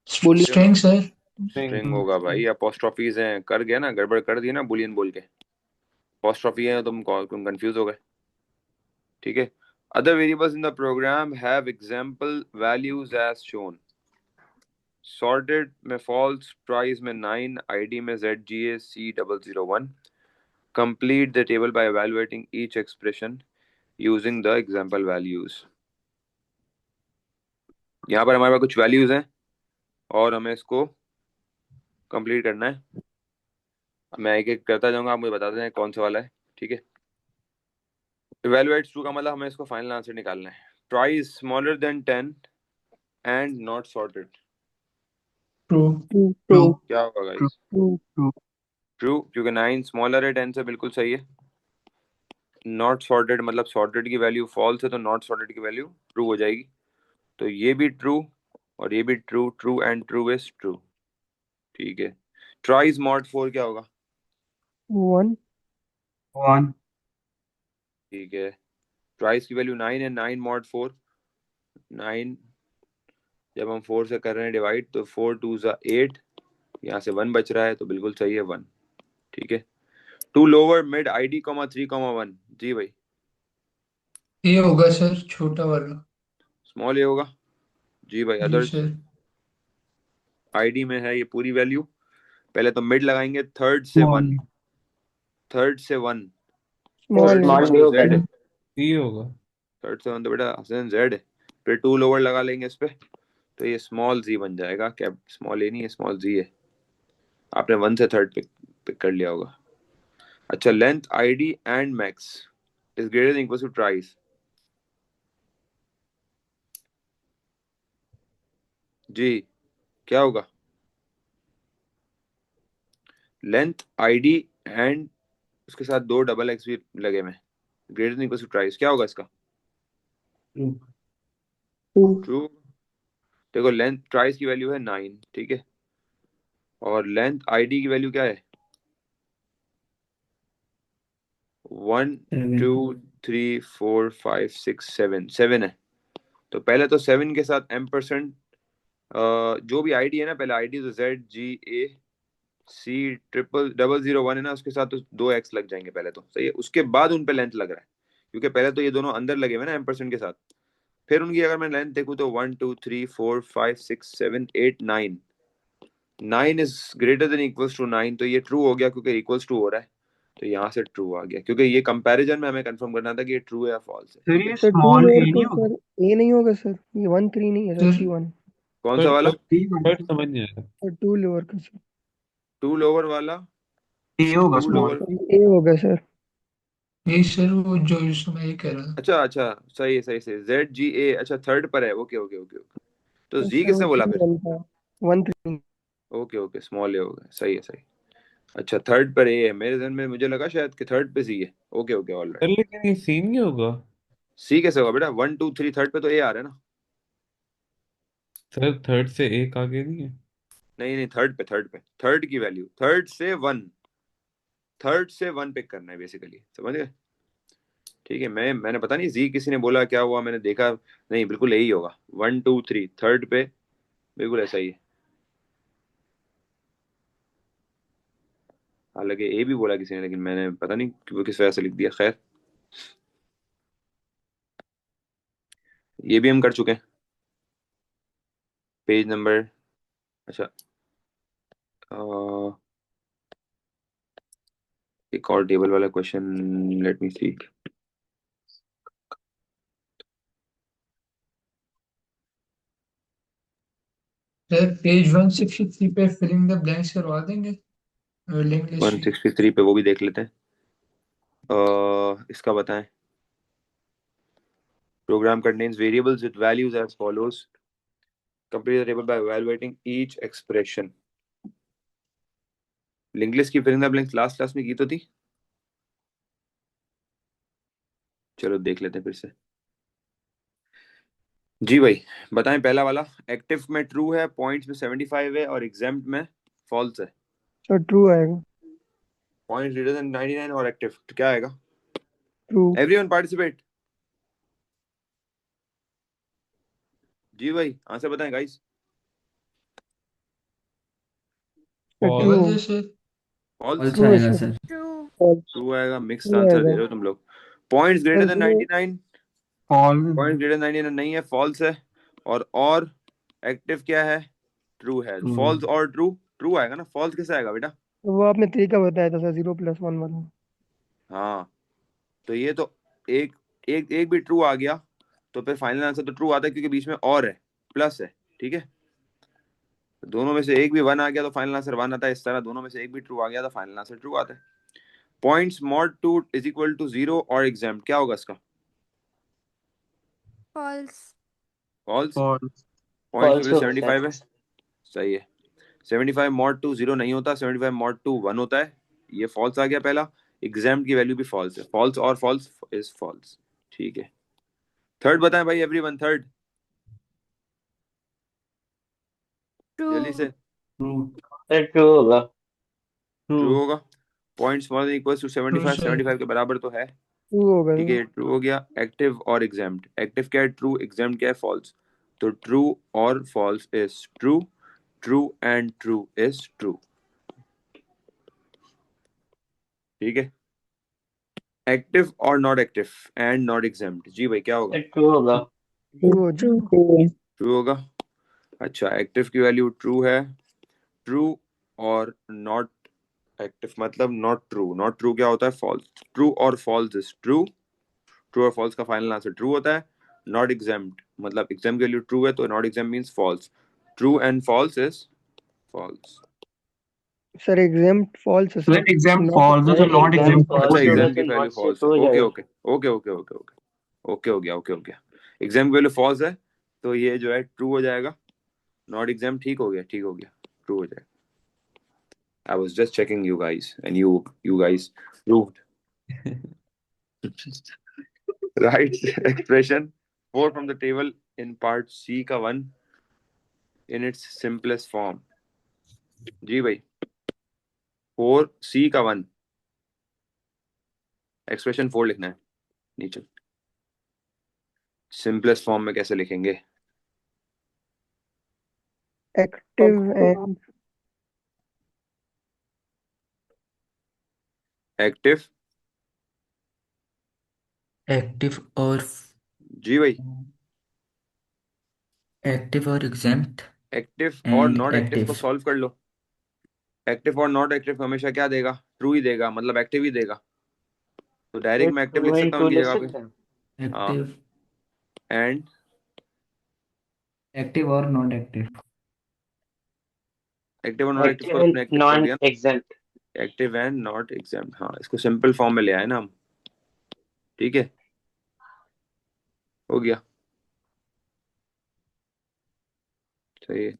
String. Boolean. String sir. String होगा भाई, अपोस्ट्रोफीज हैं, कर गया ना, गड़बड़ कर दी ना बुलियन बोल के। अपोस्ट्रोफी है, तुम कंफ्यूज हो गए, ठीक है? Other variables in the program have example values as shown. Sorted में false, price में 9, ID में ZGA C001. Complete the table by evaluating each expression using the example values. यहाँ पर हमारे पास कुछ वैल्यूज हैं और हमें इसको कंप्लीट करना है। मैं एक एक करता जाऊंगा, आप मुझे बताते हैं कौन सा वाला है, ठीक है? इवेलुएट ट्रू का मतलब हमें इसको फाइनल आंसर निकालना है। Price smaller than 10 and not sorted, true. True. क्या होगा गाइस? ट्रू। ट्रू, क्योंकि 9 स्मॉलर है 10 से, बिल्कुल सही है। नॉट सॉर्टेड मतलब सॉर्टेड की वैल्यू फॉल्स है तो नॉट सॉर्टेड की वैल्यू ट्रू हो जाएगी। तो ये भी ट्रू और ये भी true, true and true is true. ठीक है, ट्राइज मॉड 4 क्या होगा? 1 1 ठीक है, ट्राइज की वैल्यू 9 है, 9 मॉड 4, 9 जब हम 4 से कर रहे हैं डिवाइड तो 4 2 ज़ा 8, यहाँ से 1 बच रहा है तो बिल्कुल सही है 1। ठीक है, टू लोअर मिड ID, 3, 1। जी भाई, ये होगा सर छोटा वाला। स्मॉल ए होगा। जी भाई, जी अदर्स? सर। ID में है ये पूरी वैल्यू। पहले तो मिड लगाएंगे, थर्ड से 1, स्मॉल थर्ड से 1, स्मॉल थर्ड से है। स्मॉल 1 ए तो होगा Z है, सर। ये होगा। थर्ड से 1 तो बेटा हसन Z है। फिर 2 लोअर लगा लेंगे इस पे तो ये स्मॉल Z बन जाएगा। कैप स्मॉल ए नहीं है, स्मॉल Z है। आपने 1 से थर्ड पिक कर लिया होगा। अच्छा, length ID and max is greater than equal to twice. जी क्या होगा? लेंथ ID एंड उसके साथ 2 डबल एक्स भी लगे हुए, ग्रेटर देन इक्वल टू ट्राइस, क्या होगा इसका? True 2 true. देखो लेंथ ट्राइस की वैल्यू है 9, ठीक है, और लेंथ ID की वैल्यू क्या है? 1 2 7 3 4 5 6 7, 7 है। तो पहले तो 7 के साथ M%, जो भी ID है ना, पहले ID तो ZGAC0001 है ना, उसके साथ तो 2x लग जाएंगे पहले तो, सही है। उसके बाद उन पे लेंथ लग रहा है, क्योंकि पहले तो ये दोनों अंदर लगे हुए ना M% के साथ। फिर उनकी अगर मैं लेंथ देखूँ तो 1 2 3 4 5 6 7 8 9, 9 is greater than equals to 9, तो ये ट्रू हो गया क्योंकि इक्वल्स टू हो रहा है, तो यहाँ से ट्रू आ गया, क्योंकि ये कंपैरिजन में हमें कंफर्म करना था कि ये ट्रू है या फॉल्स है। सर ठीक ये है, सर 2 स्मॉल लोअर ए नहीं का होगा? सर ए नहीं होगा सर, ये 1 3 नहीं है सर, सर 3 1 कौन सा वाला? थर्ड समझ नहीं आया। सर 2 लोअर का सर। 2 लोअर वाला? ए होगा 2 स्मॉल। लोअर, ए होगा सर। यही सर वो जो इसमें ये कह रहा था। अच्छा अच्छा, सही है सही से, ZGA, अच्छा थर्ड पर है, ओके ओके ओके ओके। तो तो जी सर किसने वो बोला 3 फिर? 1 था, 1 3। ओके ओके, स्मॉल ए होगा, सही है सही। अच्छा, थर्ड पर ए है, मेरे जहन में मुझे लगा शायद कि थर्ड पे सी है। Okay okay, all sir right. लेकिन ये सीन नहीं होगा। सी कैसे होगा बेटा? 1 2 3 थर्ड पे तो ए आ रहा है ना। सर थर्ड से एक आगे नहीं है। नहीं नहीं, थर्ड पे, थर्ड पे, थर्ड की वैल्यू, थर्ड से 1, थर्ड से 1 पिक करना है बेसिकली, समझ गए? ठीक है, मैंने पता नहीं जी किसी ने बोला क्या हुआ, मैंने देखा नहीं, बिल्कुल यही होगा, 1 2 3 थर्ड पे, बिल्कुल ऐसा ही है। हालांकि ए भी बोला किसी ने, लेकिन मैंने पता नहीं वो किस वजह से लिख दिया। खैर, ये भी हम कर चुके हैं, पेज नंबर। अच्छा, एक और टेबल वाला क्वेश्चन, लेट मी सी। सर पेज 163 पे फिलिंग द ब्लैंक्स करवा देंगे लिंक लिस्ट की। 163 पे वो भी देख लेते हैं। इसका बताएं। Program contains variables with values as follows. Complete the table by evaluating each expression. Link list की filling the blanks last class में की तो थी, चलो देख लेते हैं फिर से। जी भाई, बताएं। पहला वाला, एक्टिव में ट्रू है, पॉइंट्स में 75 है, और एग्जाम्प्ट में फॉल्स है। सर ट्रू आएगा। पॉइंट्स ग्रेटर देन 99 और एक्टिव, तो क्या आएगा? ट्रू। Everyone participate. जी भाई, आंसर बताएं guys. Sir false. True. False है सर। फॉल्स। फॉल्स ट्रू है आएगा सर। सर। फॉल्स। ट्रू आएगा, मिक्स ट्रू आंसर दे आएगा रहे हो तुम लोग। Points greater sir. देन वो 99, फॉल्स पॉइंट ग्रेटर 99 नहीं है, फॉल्स है। और एक्टिव क्या है? ट्रू है। ट्रू फॉल्स और ट्रू, ट्रू आएगा ना, फॉल्स कैसे आएगा बेटा? वो आपने तरीका बताया था सर 0 + 1 वाला। हाँ, तो ये तो एक एक एक भी ट्रू आ गया तो फिर फाइनल आंसर तो ट्रू आता है, क्योंकि बीच में और है, प्लस है। ठीक है, दोनों में से एक भी 1 आ गया तो फाइनल आंसर 1 आता है। इस तरह दोनों में से एक भी ट्रू आ गया तो फाइनल आंसर ट्रू आता है। Points mod 2 is equal to 0 और एग्जाम्प्ट, क्या होगा इसका? फॉल्स। फॉल्स। फॉल्स पॉइंट्स की फॉल्स वैल्यू होगा सर। 75 है, सही है। 75 मॉड 2 0 नहीं होता, 75 मॉड 2 1 होता है, ये फॉल्स आ गया पहला। एग्जाम्ड की वैल्यू भी फॉल्स है, फॉल्स और फॉल्स इज फॉल्स। ठीक है, थर्ड बताएं भाई एवरीवन, थर्ड जल्दी से। ट्रू सर ट्रू होगा। ट्रू होगा, points more than equals to 75, sir. 75 के बराबर तो है। ट्रू होगा ठीक है, ट्रू हो गया। एक्टिव और एग्जाम्ड, एक्टिव क्या है ट्रू, एग्जाम्ड क्या है फॉल्स। तो ट्रू और false is true, true and true is true. ठीक है, एक्टिव और not active and not exempt, जी भाई क्या होगा। सर ट्रू होगा। ट्रू हो जाएगा। ट्रू होगा। अच्छा, एक्टिव की वैल्यू ट्रू है, ट्रू और नॉट एक्टिव मतलब नॉट ट्रू, नॉट ट्रू क्या होता है फॉल्स। ट्रू और फॉल्स इज ट्रू, ट्रू और फॉल्स का फाइनल आंसर ट्रू होता है। नॉट एग्जाम्ड मतलब एग्जाम की वैल्यू ट्रू है तो not exam means false, true and false is false. Sir exempt false है sir sir, exam not false है सर तो नॉट एग्जाम एग्जाम अच्छा, फॉल्स होगा एग्जाम की तो वैल्यू नॉट से फॉल्स ट्रू है, हो ओके जाएगा। Okay okay okay okay okay okay हो गया, ओके हो गया। एग्जाम की वैल्यू फॉल्स है तो ये जो है ट्रू हो जाएगा, नॉट एग्जाम ठीक हो गया, ठीक हो गया, ट्रू हो जाएगा। I was just checking you guys and you guys proved. Right expression 4 from the table in part C का 1 in its simplest form। जी भाई 4 C का 1 एक्सप्रेशन 4 लिखना है नीचे। सिंपलेस्ट फॉर्म में कैसे लिखेंगे। एक्टिव एंड एक्टिव, एक्टिव और जी भाई एक्टिव और एग्जाम्प्ट एक्टिव और एंड नॉट एक्टिव को एक्टिव। सॉल्व कर लो। एक्टिव और नॉट एक्टिव हमेशा क्या देगा, ट्रू ही देगा, मतलब एक्टिव ही देगा। तो सर डायरेक्ट मैं एक्टिव ट्रू लिख एंड सकता हूँ ट्रू इनकी लिख जगह पे। सकते हैं। हाँ, एक्टिव एंड एक्टिव और नॉट एक्टिव। एक्टिव और नॉट एक्टिव एक्टिव को एंड अपने एक्टिव कर नॉन दिया, exempt. Active and not exam. हाँ, इसको सिंपल फॉर्म में ले आए ना हम। ठीक है, हो गया, सही है।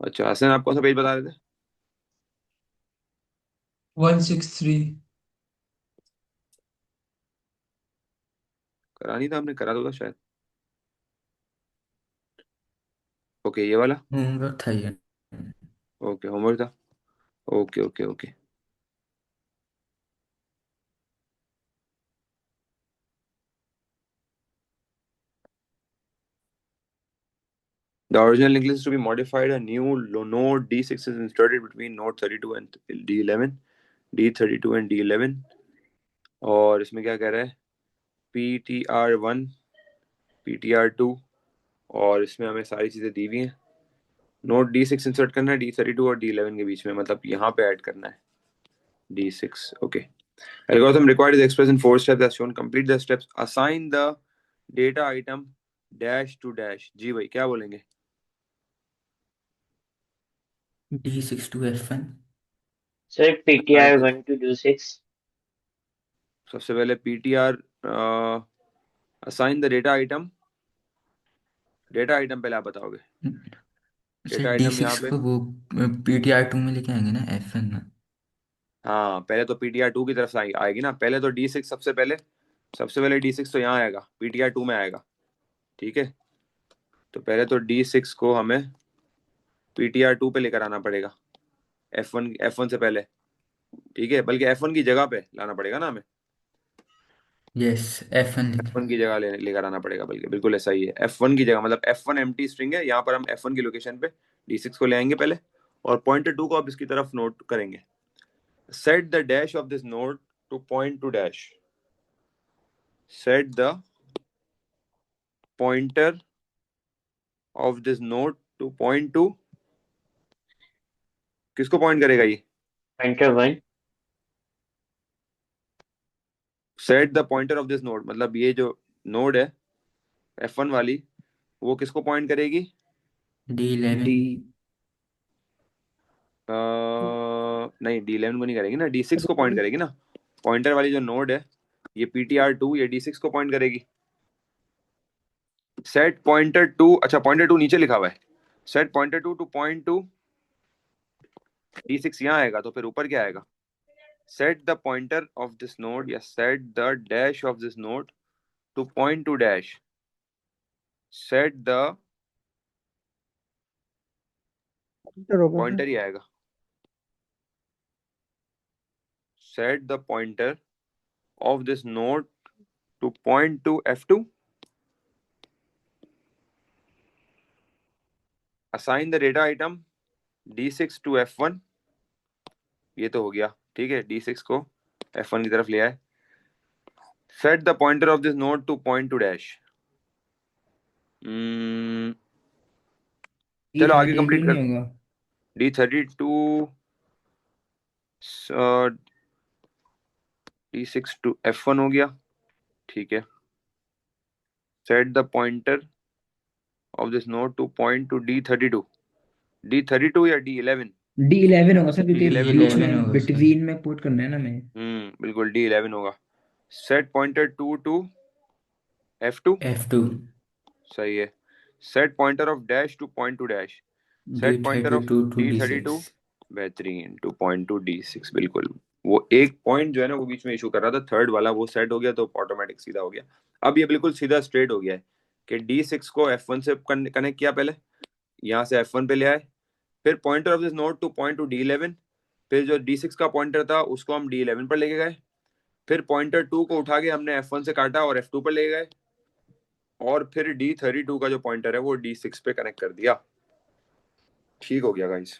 अच्छा हसन, आप कौन सा पेज बता रहे थे। 163। करा नहीं था आपने, करा तो था शायद। ओके, ये वाला, होमवर्क था ये। ओके होमवर्क था, okay okay okay. The original link list is to be modified. A new node D6 is inserted between node 32 and D11, D32 and D11। और इसमें क्या कह रहा है, PTR1, PTR2, और इसमें हमें सारी चीज़ें दी हुई हैं। नोड D6 इंसर्ट करना है D32 और D11 के बीच में, मतलब यहाँ पे ऐड करना है D6। Okay, algorithm required is expressed in 4 steps as shown। Complete the steps, assign the data item dash to dash। जी भाई क्या बोलेंगे। D6 to F1। Sir PTR 1 to D6। सबसे पहले PTR assign the data item, data item पहले आप बताओगे। Sir data item यहाँ D6 पे, को वो PTR2 में लेके आएंगे ना F1 में। हाँ पहले तो PTR2 की तरफ से आएगी ना, पहले तो D6 सबसे पहले D6 तो यहाँ आएगा, PTR2 में आएगा। ठीक है, तो पहले तो D6 को हमें PTR2 पे लेकर आना पड़ेगा, F1 से पहले। ठीक है, बल्कि F1 की जगह पे लाना पड़ेगा ना हमें, यस F1 F1 की जगह लेकर आना पड़ेगा, बल्कि बिल्कुल ऐसा ही है। F1 की जगह मतलब F1 एम्प्टी स्ट्रिंग है, यहाँ पर हम F1 की लोकेशन पे D6 को ले आएंगे पहले, और पॉइंटर 2 को आप इसकी तरफ नोट करेंगे। Set the dash of this node to point to dash। Set the pointer of this node to point to, किसको पॉइंट करेगा ये, pointer 1। Set the pointer of this node मतलब ये जो नोड है F1 वाली, वो किसको पॉइंट करेगी, D11। नहीं D11 को नहीं करेगी ना, D6 को पॉइंट करेगी ना। पॉइंटर वाली जो नोड है ये PTR2 ये D6 को पॉइंट करेगी। सेट पॉइंटर टू, अच्छा पॉइंटर टू नीचे लिखा हुआ है, set pointer to to point to D6 यहाँ आएगा तो फिर ऊपर क्या आएगा? Set the pointer of this node या set the dash of this node to point to dash, set the Enter होगा पॉइंटर सर। ही आएगा, set the pointer of this node to point to F2, assign the data item D6 to F1, ये तो हो गया, ठीक है, D6 को F1 की तरफ ले आए, set the pointer of this node to point to dash। चलो आगे कंप्लीट नहीं कर। होगा। D32 D6 to F1 हो गया, ठीक है, set the pointer of this node to point to D32, D32 या D11? D11 होगा सर, क्योंकि D11 बीच D11 में होगा उसका। बिटवीन में पुट करना है ना हमें। बिल्कुल D11 होगा। set pointer 2 to F2, F2 सही है। set pointer of dash to point to dash, set pointer of D32 to D32, D6 बेहतरीन, टू पॉइंट टू D6, बिल्कुल। वो एक पॉइंट जो है ना वो बीच में इशू कर रहा था, थर्ड वाला वो सेट हो गया तो ऑटोमेटिक सीधा हो गया। अब ये बिल्कुल सीधा स्ट्रेट हो गया है कि D6 को F1 से कनेक्ट किया, पहले यहाँ से F1 पे ले आए, फिर pointer of this node to point to D11, फिर जो D6 का पॉइंटर था उसको हम D11 पर लेके गए, फिर पॉइंटर 2 को उठा के हमने F1 से काटा और F2 पर ले गए, और फिर D32 का जो पॉइंटर है वो D6 पे कनेक्ट कर दिया। ठीक हो गया गाइस।